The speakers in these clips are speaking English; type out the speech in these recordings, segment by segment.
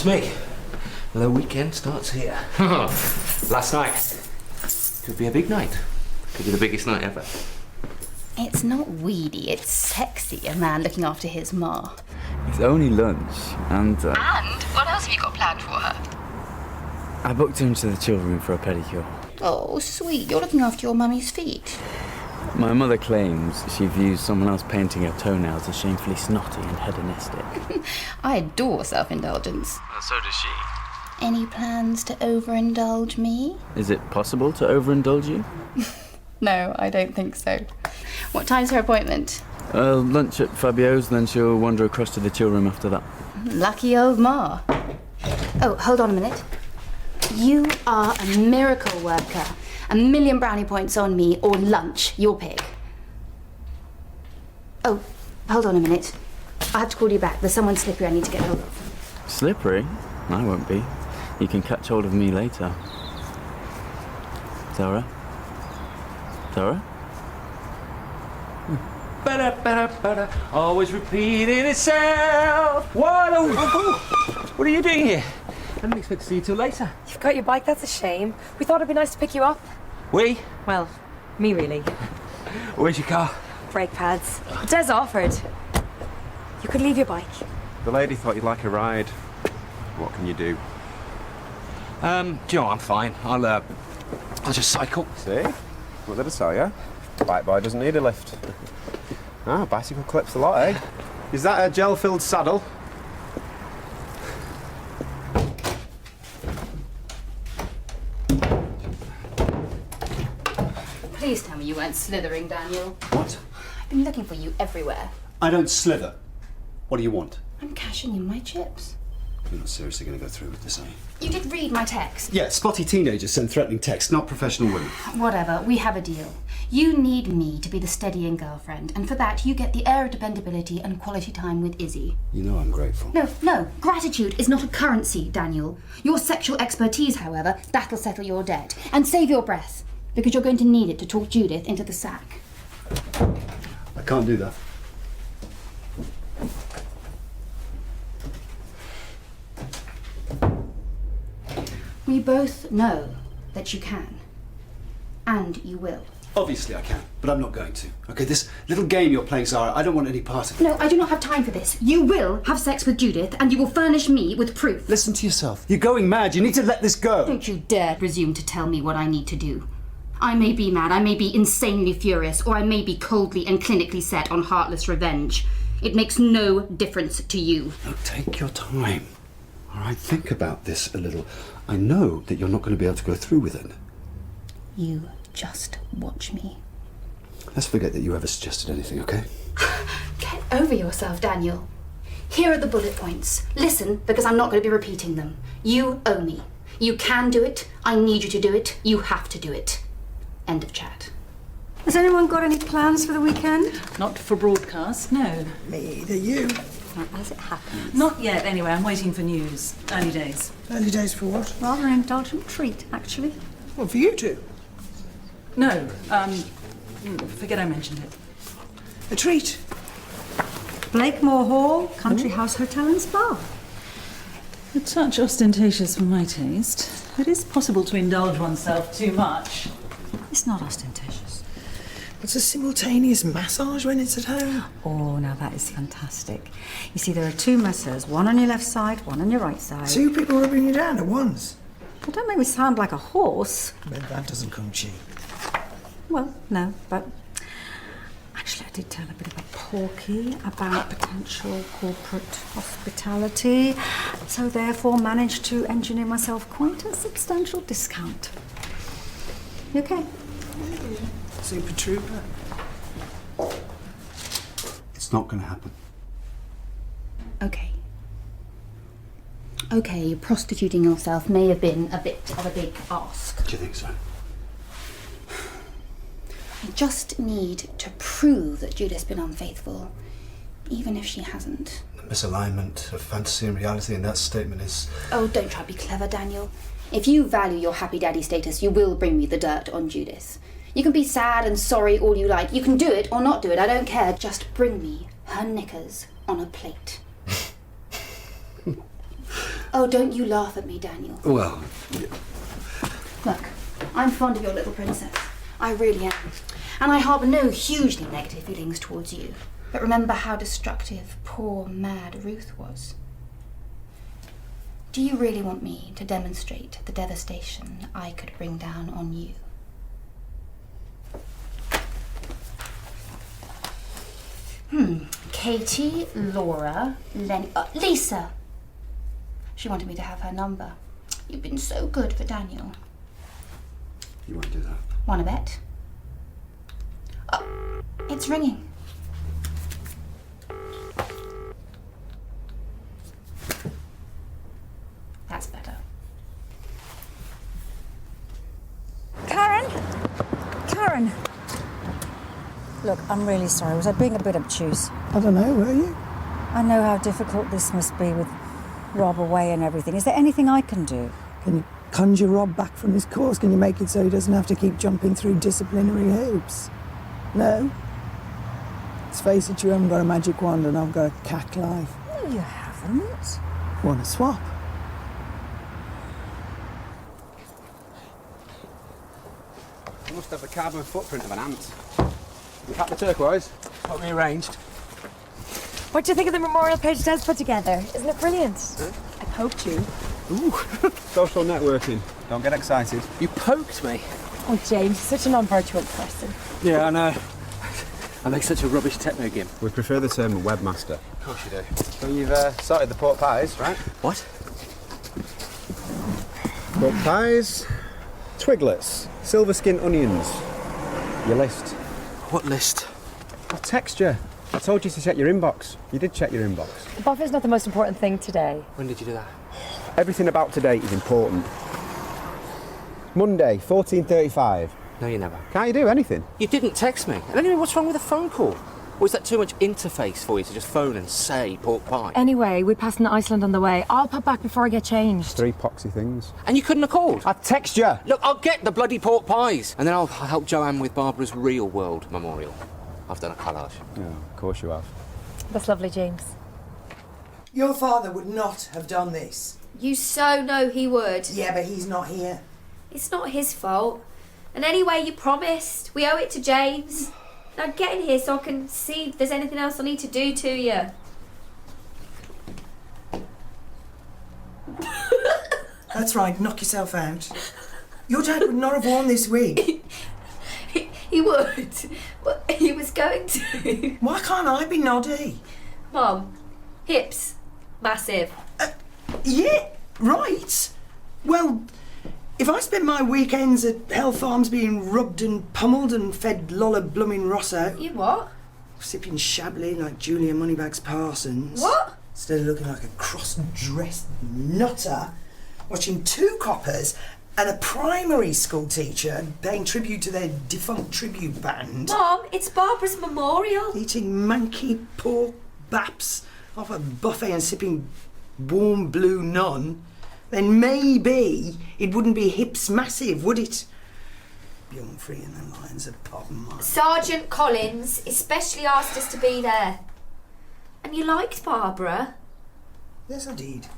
me. The weekend starts here. Last night. Could be a big night. Could be the biggest night ever. It's not weedy, it's sexy, a man looking after his ma. It's only lunch, and... And what else have you got planned for her? I booked her into the children's room for a pedicure. Oh, sweet, you're looking after your mummy's feet. My mother claims she views someone else painting her toenails as shamefully snotty and hedonistic. I adore self-indulgence. So does she. Any plans to overindulge me? Is it possible to overindulge you? No, I don't think so. What time's her appointment? Lunch at Fabio's, then she'll wander across to the chill room after that. Lucky old ma. Oh, hold on a minute. You are a miracle worker. 1,000,000 brownie points on me, or lunch, your pick. Oh, hold on a minute. I have to call you back. There's someone slippery I need to get hold of. Slippery? I won't be. You can catch hold of me later. Zara? Zara? Ba-da, always repeating itself. What are you doing here? I didn't expect to see you till later. You've got your bike, that's a shame. We thought it'd be nice to pick you up. We? Well, me really. Where's your car? Brake pads. Des offered. You could leave your bike. The lady thought you'd like a ride. What can you do? Do you know, I'm fine. I'll just cycle. See? What did I tell you? Bike boy doesn't need a lift. Bicycle clips a lot, eh? Is that a gel-filled saddle? Please tell me you weren't slithering, Daniel. What? I've been looking for you everywhere. I don't slither. What do you want? I'm cashing in my chips. You're not seriously going to go through with this, are you? You did read my text. Yeah, spotty teenagers send threatening texts, not professional women. Whatever, we have a deal. You need me to be the steadying girlfriend, and for that you get the air of dependability and quality time with Izzy. You know I'm grateful. No, gratitude is not a currency, Daniel. Your sexual expertise, however, that'll settle your debt. And save your breath, because you're going to need it to talk Judith into the sack. I can't do that. We both know that you can. And you will. Obviously I can, but I'm not going to. Okay, this little game you're playing, Zara, I don't want any part of it. No, I do not have time for this. You will have sex with Judith, and you will furnish me with proof. Listen to yourself. You're going mad. You need to let this go. Don't you dare presume to tell me what I need to do. I may be mad, I may be insanely furious, or I may be coldly and clinically set on heartless revenge. It makes no difference to you. Now take your time. All right, think about this a little. I know that you're not going to be able to go through with it. You just watch me. Let's forget that you ever suggested anything, okay? Get over yourself, Daniel. Here are the bullet points. Listen, because I'm not going to be repeating them. You owe me. You can do it. I need you to do it. You have to do it. End of chat. Has anyone got any plans for the weekend? Not for broadcast, no. Me either, you. Not as it happens. Not yet, anyway. I'm waiting for news. Early days. Early days for what? Rather an indulgent treat, actually. Well, for you two. No, forget I mentioned it. A treat. Blakemore Hall, Country House Hotel and Spa. A touch ostentatious for my taste. It is possible to indulge oneself too much. It's not ostentatious. What's a simultaneous massage when it's at home? Oh, now that is fantastic. You see, there are two masseurs, one on your left side, one on your right side. Two people rubbing you down at once. Well, don't make me sound like a horse. But that doesn't come cheap. Well, no, but actually I did tell a bit of a porky about potential corporate hospitality, so therefore managed to engineer myself quite a substantial discount. You okay? Super trooper. It's not going to happen. Okay, prostituting yourself may have been a bit of a big ask. Do you think so? I just need to prove that Judith's been unfaithful, even if she hasn't. The misalignment of fantasy and reality in that statement is... Oh, don't try to be clever, Daniel. If you value your happy daddy status, you will bring me the dirt on Judith. You can be sad and sorry all you like. You can do it or not do it, I don't care. Just bring me her knickers on a plate. Oh, don't you laugh at me, Daniel. Well, Look, I'm fond of your little princess. I really am. And I harbour no hugely negative feelings towards you. But remember how destructive poor, mad Ruth was. Do you really want me to demonstrate the devastation I could bring down on you? Katie, Laura, Lenny... Lisa! She wanted me to have her number. You've been so good for Daniel. you won't do that. Want to bet? Oh, it's ringing. That's better. Karen? Karen? Look, I'm really sorry. Was I being a bit obtuse? I don't know, were you? I know how difficult this must be with Rob away and everything. Is there anything I can do? Can you conjure Rob back from his course? Can you make it so he doesn't have to keep jumping through disciplinary hoops? No? Let's face it, you haven't got a magic wand and I've got a cat life. No, you haven't. Want to swap? You must have the carbon footprint of an ant. You packed the turquoise? Got rearranged. What do you think of the memorial page Des put together? Isn't it brilliant? I poked you. Ooh, social networking. Don't get excited. You poked me. Oh, James, such a non-virtual person. Yeah, I know. I make such a rubbish techno gimp. We prefer the term webmaster. Of course you do. So you've sorted the pork pies, right? What? Pork pies, twiglets, silver skin onions. Your list. What list? I'll text you. I told you to check your inbox. You did check your inbox. The buffer's not the most important thing today. When did you do that? Everything about today is important. Monday, 14:35. No, you never. Can't you do anything? You didn't text me. And anyway, what's wrong with a phone call? Or is that too much interface for you to just phone and say pork pie? Anyway, we're passing Iceland on the way. I'll pop back before I get changed. 3 poxy things. And you couldn't have called? I've texted you. Look, I'll get the bloody pork pies. And then I'll help Joanne with Barbara's real world memorial. I've done a collage. Yeah, of course you have. That's lovely, James. Your father would not have done this. You so know he would. Yeah, but he's not here. It's not his fault. And anyway, you promised. We owe it to James. Now get in here so I can see if there's anything else I need to do to you. That's right, knock yourself out. Your dad would not have worn this wig. He would. Well, he was going to. Why can't I be noddy? Mum, hips, massive. Yeah, right. Well, if I spent my weekends at Hell Farms being rubbed and pummeled and fed Lola Bloomin' Rosso, You what? sipping Chablis like Julia Moneybags Parsons, What? instead of looking like a cross-dressed nutter, watching 2 coppers and a primary school teacher paying tribute to their defunct tribute band, Mum, it's Barbara's memorial. eating manky pork baps off a buffet and sipping warm blue nun, then maybe it wouldn't be hips massive, would it? Beyond free and the lines of pop and mine. Sergeant Collins especially asked us to be there. And you liked Barbara? Yes, I did.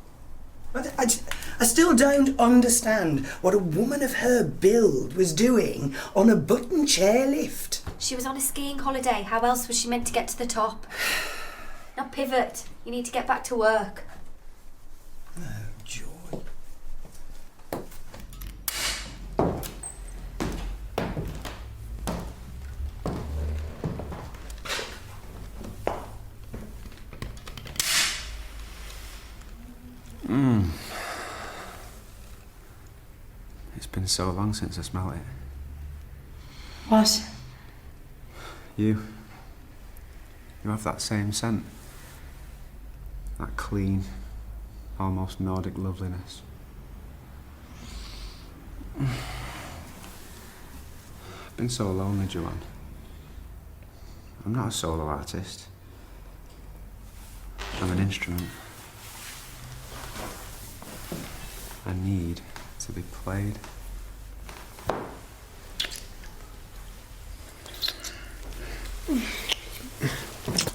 I still don't understand what a woman of her build was doing on a button chairlift. She was on a skiing holiday. How else was she meant to get to the top? Now pivot. You need to get back to work. Oh, joy. It's been so long since I smelt it. What? You have that same scent. That clean, almost Nordic loveliness. I've been so lonely, Joanne. I'm not a solo artist. I'm an instrument. I need to be played.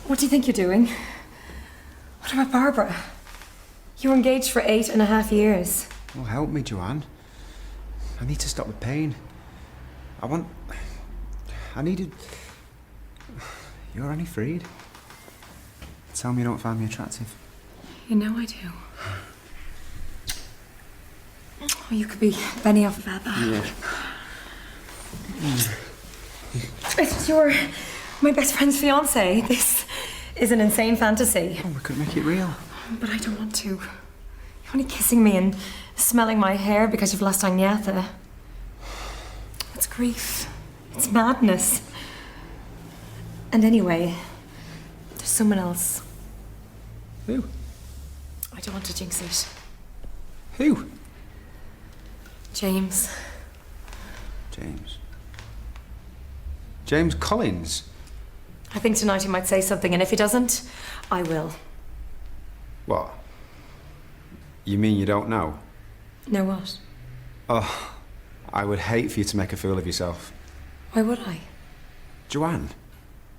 What do you think you're doing? What about Barbara? You were engaged for 8.5 years. Well, help me, Joanne. I need to stop the pain. You're Annie Freed. Tell me you don't find me attractive. You know I do. Oh, you could be Benny off of Abba. Yeah. You're my best friend's fiance. This is an insane fantasy. Oh, we could make it real. But I don't want to. You're only kissing me and smelling my hair because you've lost Agnetha. It's grief. It's madness. And anyway, there's someone else. Who? I don't want to jinx it. Who? James. James Collins? I think tonight he might say something, and if he doesn't, I will. What? You mean you don't know? Know what? Oh, I would hate for you to make a fool of yourself. Why would I? Joanne,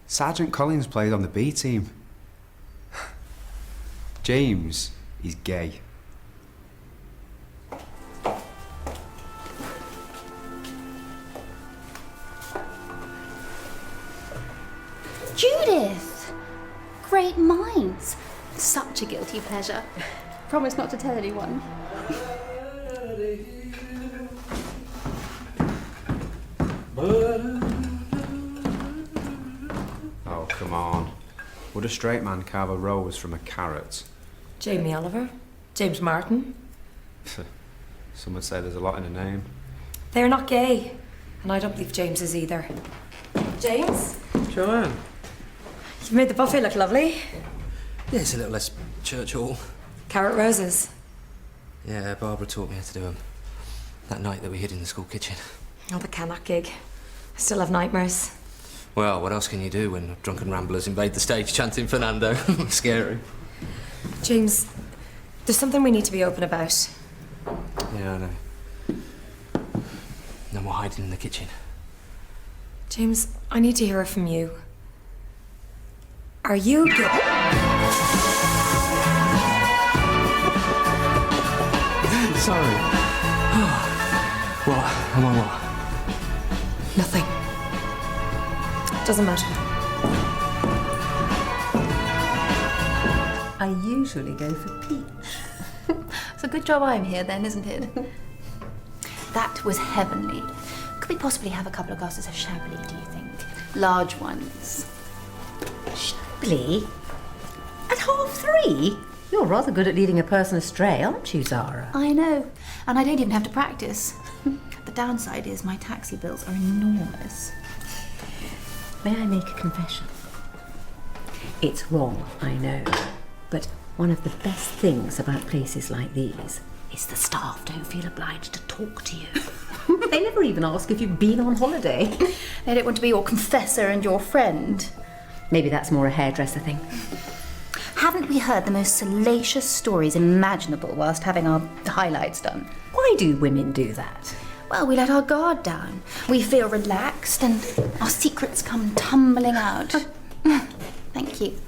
Sergeant Collins played on the B team. James is gay. Judith! Great minds. Such a guilty pleasure. Promise not to tell anyone. Oh, come on. Would a straight man carve a rose from a carrot? Jamie Oliver? James Martin? Some would say there's a lot in a name. They're not gay. And I don't believe James is either. James? Joanne. You've made the buffet look lovely. Yeah, it's a little less church hall. Carrot roses. Yeah, Barbara taught me how to do them. That night that we hid in the school kitchen. Oh, the Canuck gig. I still have nightmares. Well, what else can you do when drunken ramblers invade the stage chanting Fernando? Scary. James, there's something we need to be open about. Yeah, I know. No more hiding in the kitchen. James, I need to hear it from you. Are you good? Sorry. What? Am I what? Nothing. Doesn't matter. I usually go for peach. It's a good job I'm here then, isn't it? That was heavenly. Could we possibly have a couple of glasses of Chablis, do you think? Large ones. Chablis? At 3:30? You're rather good at leading a person astray, aren't you, Zara? I know. And I don't even have to practice. The downside is my taxi bills are enormous. May I make a confession? It's wrong, I know. But one of the best things about places like these is the staff don't feel obliged to talk to you. They never even ask if you've been on holiday. They don't want to be your confessor and your friend. Maybe that's more a hairdresser thing. Haven't we heard the most salacious stories imaginable whilst having our highlights done? Why do women do that? Well, we let our guard down. We feel relaxed and our secrets come tumbling out. Thank you.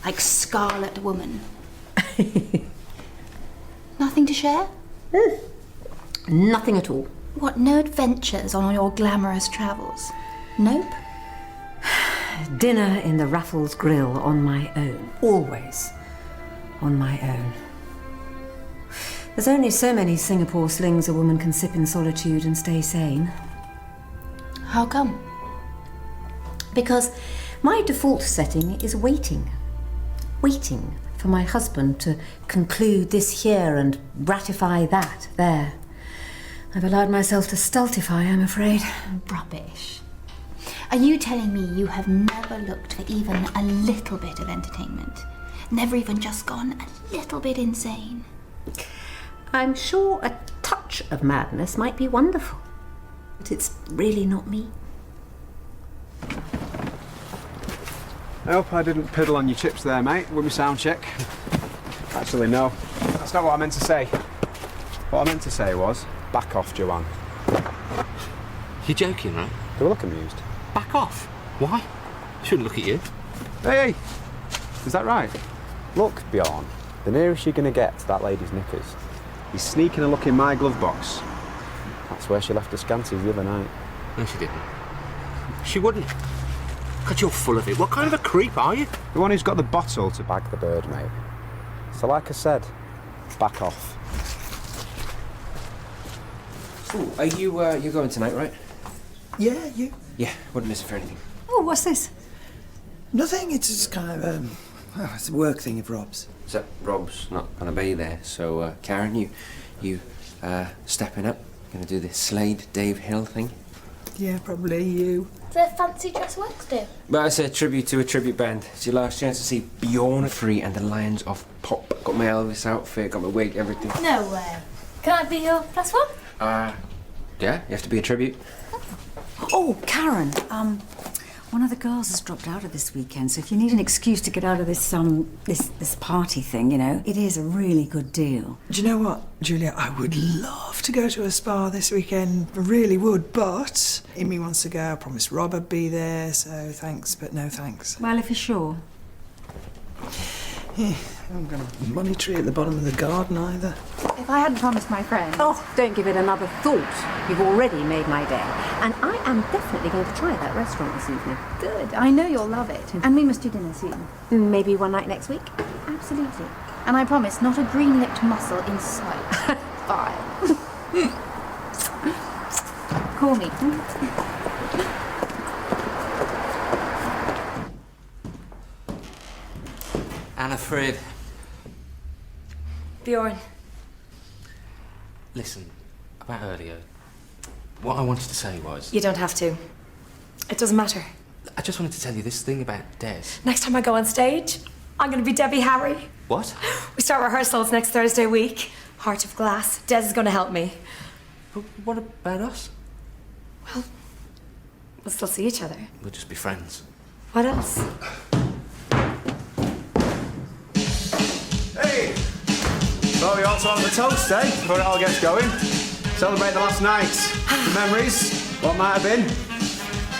Like Scarlet Woman. Nothing to share? Nothing at all. What, no adventures on your glamorous travels? Nope. Dinner in the Raffles Grill on my own. Always on my own. There's only so many Singapore slings a woman can sip in solitude and stay sane. How come? Because my default setting is waiting. Waiting for my husband to conclude this here and ratify that there. I've allowed myself to stultify, I'm afraid. Rubbish. Are you telling me you have never looked for even a little bit of entertainment? Never even just gone a little bit insane? I'm sure a touch of madness might be wonderful, but it's really not me. I hope I didn't piddle on your chips there, mate, with my sound check. Actually, no. That's not what I meant to say. What I meant to say was, back off, Joanne. You're joking, right? Do I look amused? Back off. Why? Shouldn't look at you. Hey! Is that right? Look, Bjorn, The nearest you're going to get to that lady's knickers is sneaking a look in my glove box. That's where she left her scanties the other night. No, she didn't. She wouldn't. God, you're full of it. What kind of a creep are you? The one who's got the bottle to bag the bird, mate. So like I said, back off. Ooh, are you going tonight, right? Yeah, you. Yeah, wouldn't miss it for anything. Oh, what's this? Nothing. It's just kind of it's a work thing of Rob's. So Rob's not going to be there, so Karen, you stepping up, going to do the Slade Dave Hill thing. Yeah, probably you. Is there fancy dress work to do? Well, it's a tribute to a tribute band. It's your last chance to see Bjorn Free and the Lions of Pop. Got my Elvis outfit, got my wig, everything. No way. Can I be your plus one? Yeah, you have to be a tribute. Oh, Karen, one of the girls has dropped out of this weekend, so if you need an excuse to get out of this this party thing, you know, it is a really good deal. Do you know what, Julia? I would love to go to a spa this weekend. I really would, but Amy wants to go. I promised Rob I'd be there, so thanks, but no thanks. Well, if you're sure. Yeah, I haven't got a money tree at the bottom of the garden either. If I hadn't promised my friend... Oh, don't give it another thought. You've already made my day. And I am definitely going to try that restaurant this evening. Good. I know you'll love it. And we must do dinner soon. Maybe one night next week? Absolutely. And I promise, not a green-lipped mussel in sight. Bye. Call me. Anna Frid. Bjorn. Listen, about earlier, what I wanted to say was... You don't have to. It doesn't matter. I just wanted to tell you this thing about Des. Next time I go on stage, I'm going to be Debbie Harry. What? We start rehearsals next Thursday week. Heart of Glass. Des is going to help me. But what about us? Well, we'll still see each other. We'll just be friends. What else? Hey! So we all on the toast, eh? Before it all gets going. Celebrate the last night. The memories, what might have been,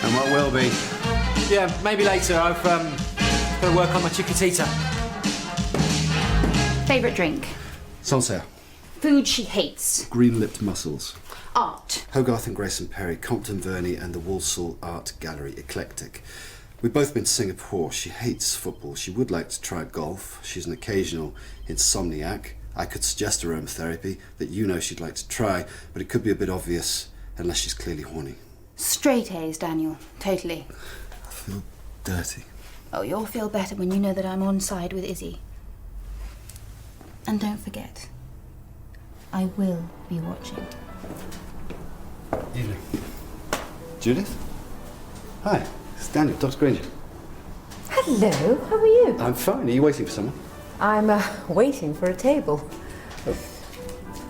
and what will be. Yeah, maybe later. I've got to work on my chiquitita. Favourite drink? Sancerre. Food she hates. Green-lipped mussels. Art. Hogarth and Grayson Perry, Compton Verney and the Walsall Art Gallery, eclectic. We've both been to Singapore. She hates football. She would like to try golf. She's an occasional insomniac. I could suggest aromatherapy that you know she'd like to try, but it could be a bit obvious unless she's clearly horny. Straight A's, Daniel. Totally. I feel dirty. Oh, you'll feel better when you know that I'm on side with Izzy. And don't forget, I will be watching. Evening. Judith? Hi, it's Daniel, Dr. Granger. Hello, how are you? I'm fine. Are you waiting for someone? I'm waiting for a table.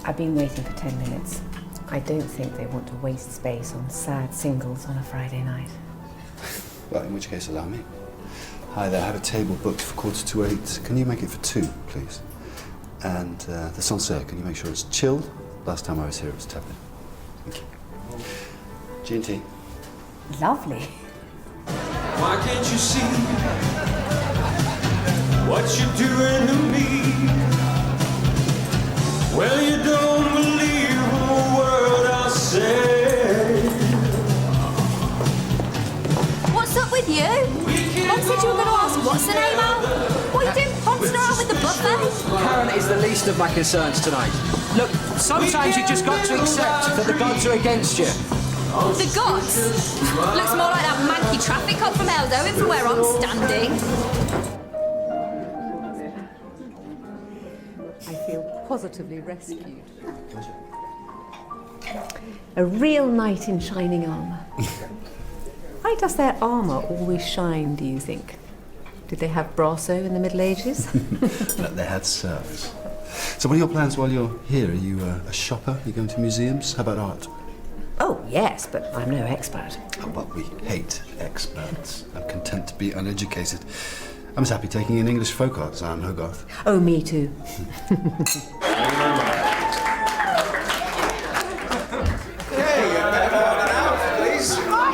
I've been waiting for 10 minutes. I don't think they want to waste space on sad singles on a Friday night. Well, in which case, allow me. Hi there, I have a table booked for 7:45. Can you make it for 2, please? And the Sancerre, can you make sure it's chilled? Last time I was here, it was tepid. Thank you. G&T. Lovely. Why can't you see what you're doing to me? Well, you don't believe a word I say. What's up with you? Mum said you were going to ask what's the name out. What are you doing pouncing around with the buffet? Karen is the least of my concerns tonight. Look, sometimes you just got to accept that the gods are against you. The gods? Looks more like that manky traffic cop from Eldoin for where I'm standing. I feel positively rescued. A real knight in shining armour. Why does their armour always shine, do you think? Did they have Brasso in the Middle Ages? They had serfs. So what are your plans while you're here? Are you a shopper? Are you going to museums? How about art? Oh, yes, but I'm no expert. Oh, but we hate experts. I'm content to be uneducated. I'm as happy taking in English folk art as I am Hogarth. Oh, me too.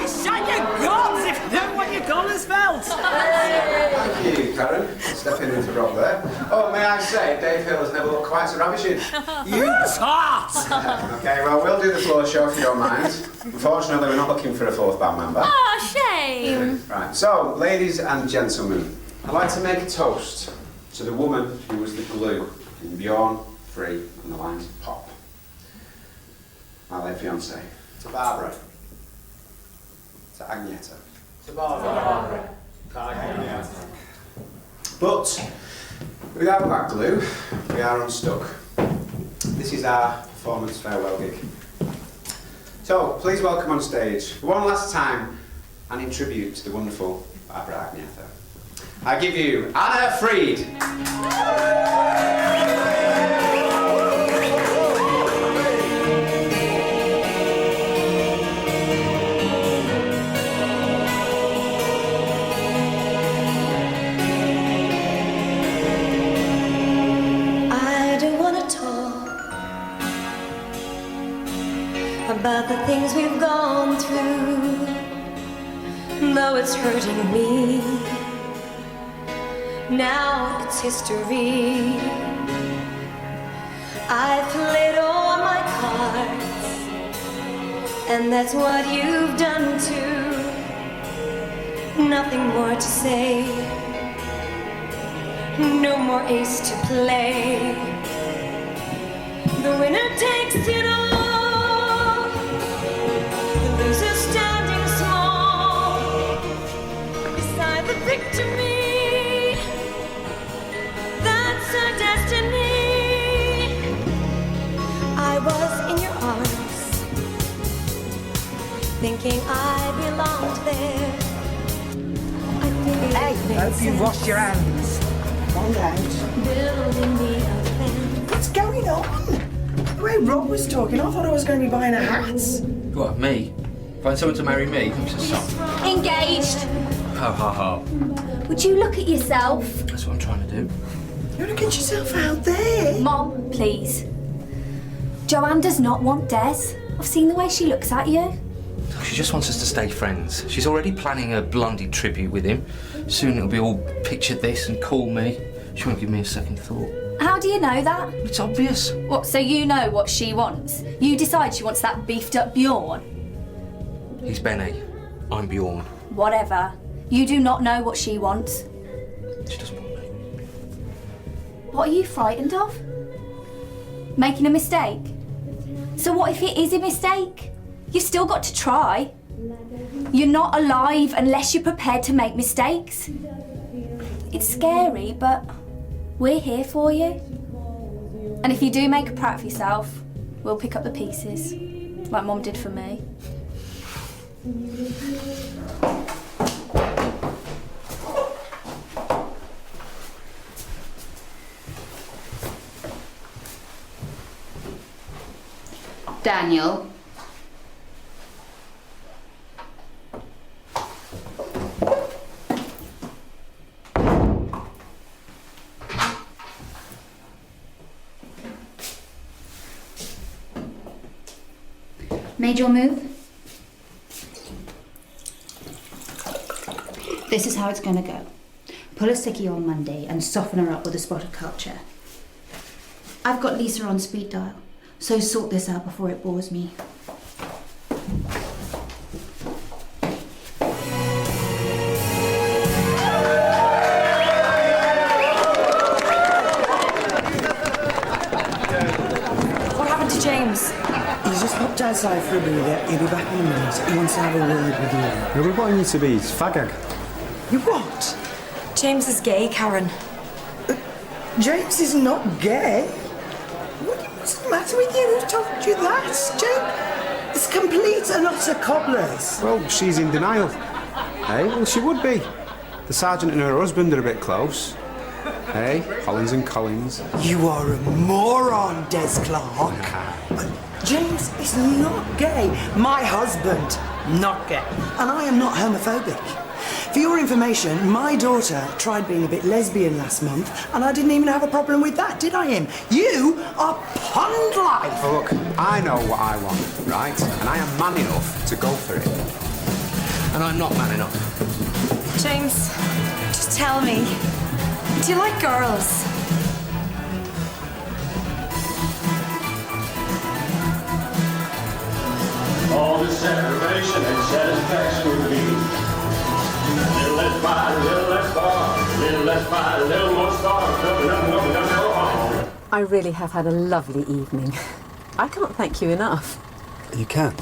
Shut your gods if you don't want your collars felt! Thank you, Karen. stepping into Rob there. Oh, may I say, Dave Hill has never looked quite so ravishing. You tart! Okay, well, we'll do the floor show if you don't mind. Unfortunately, we're not looking for a fourth band member. Oh, shame. Right, so, ladies and gentlemen, I'd like to make a toast to the woman who was the glue in Bjorn, Free and the Lines Pop. My late fiancée. To Barbara. To Agneta. To Barbara. To Agneta. But without that glue, we are unstuck. This is our performance farewell gig. So, please welcome on stage, for one last time, and in tribute to the wonderful Barbara Agneta, I give you Anna Freed. About the things we've gone through, though it's hurting me. Now it's history. I've played all my cards, and that's what you've done too. Nothing more to say, no more ace to play. The winner takes it all. Standing small beside the victory, that's our destiny. I was in your arms, thinking I belonged there. I think Hey, hope you've washed your hands. One out. Building me a fence. What's going on? The way Rob was talking, I thought I was going to be buying a hat. What, me? Find someone to marry me? Engaged. Ha ha ha. Would you look at yourself? That's what I'm trying to do. You want to get yourself out there? Mom, please. Joanne does not want Des. I've seen the way she looks at you. She just wants us to stay friends. She's already planning a Blondie tribute with him. Soon it'll be all picture this and call me. She won't give me a second thought. How do you know that? It's obvious. What, so you know what she wants? You decide she wants that beefed up Bjorn? He's Benny. I'm Bjorn. Whatever. You do not know what she wants. She doesn't want me. What are you frightened of? Making a mistake? So what if it is a mistake? You've still got to try. You're not alive unless you're prepared to make mistakes. It's scary, but we're here for you. And if you do make a prat of yourself, we'll pick up the pieces, like Mom did for me. Daniel. Made your move? This is how it's going to go. Pull a sickie on Monday and soften her up with a spot of culture. I've got Lisa on speed dial, so sort this out before it bores me. What happened to James? He's just popped outside for a breather. He'll be back in a minute. He wants to have a word with you. We're wanting you to be faggot. You what? James is gay, Karen. James is not gay. What's the matter with you? Who told you that? James is complete and utter cobblers. Well, she's in denial. Hey, well, she would be. The sergeant and her husband are a bit close. Hey, Collins and Collins. You are a moron, Des Clark. James is not gay. My husband, not gay. And I am not homophobic. For your information, my daughter tried being a bit lesbian last month, and I didn't even have a problem with that, did I, Em? You are pond life. Oh, look, I know what I want, right? And I am man enough to go for it. And I'm not man enough. James, just tell me. Do you like girls? All this aggravation and satisfaction with me. Little less fight, little less bar, little less fight, a little more star. No. I really have had a lovely evening. I can't thank you enough. You can.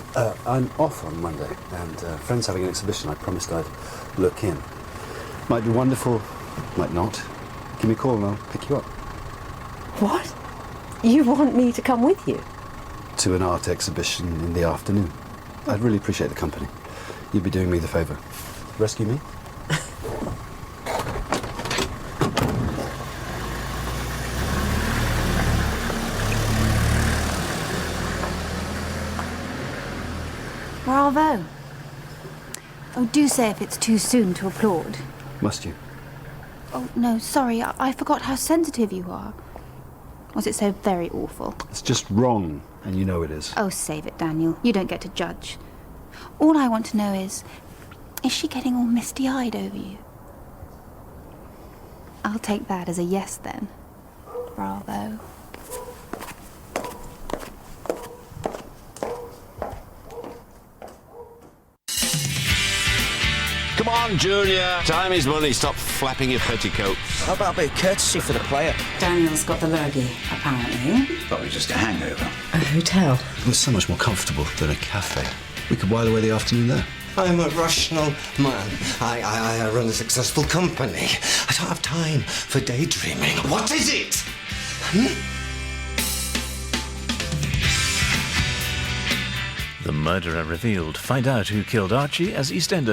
I'm off on Monday, and friends having an exhibition. I promised I'd look in. Might be wonderful, might not. Give me a call and I'll pick you up. What? You want me to come with you? To an art exhibition in the afternoon. I'd really appreciate the company. You'd be doing me the favour. Rescue me? Bravo. Oh, do say if it's too soon to applaud. Must you? Oh, no, sorry. I forgot how sensitive you are. Was it so very awful? It's just wrong, and you know it is. Oh, save it, Daniel. You don't get to judge. All I want to know is she getting all misty-eyed over you? I'll take that as a yes, then. Bravo. Come on, Junior. Time is money. Stop flapping your petticoats. How about a bit of courtesy for the player? Daniel's got the lurgy, apparently. Probably just a hangover. A hotel. It was so much more comfortable than a cafe. We could while away the afternoon there. I'm a rational man. I run a successful company. I don't have time for daydreaming. What is it? The murderer revealed. Find out who killed Archie as EastEnders.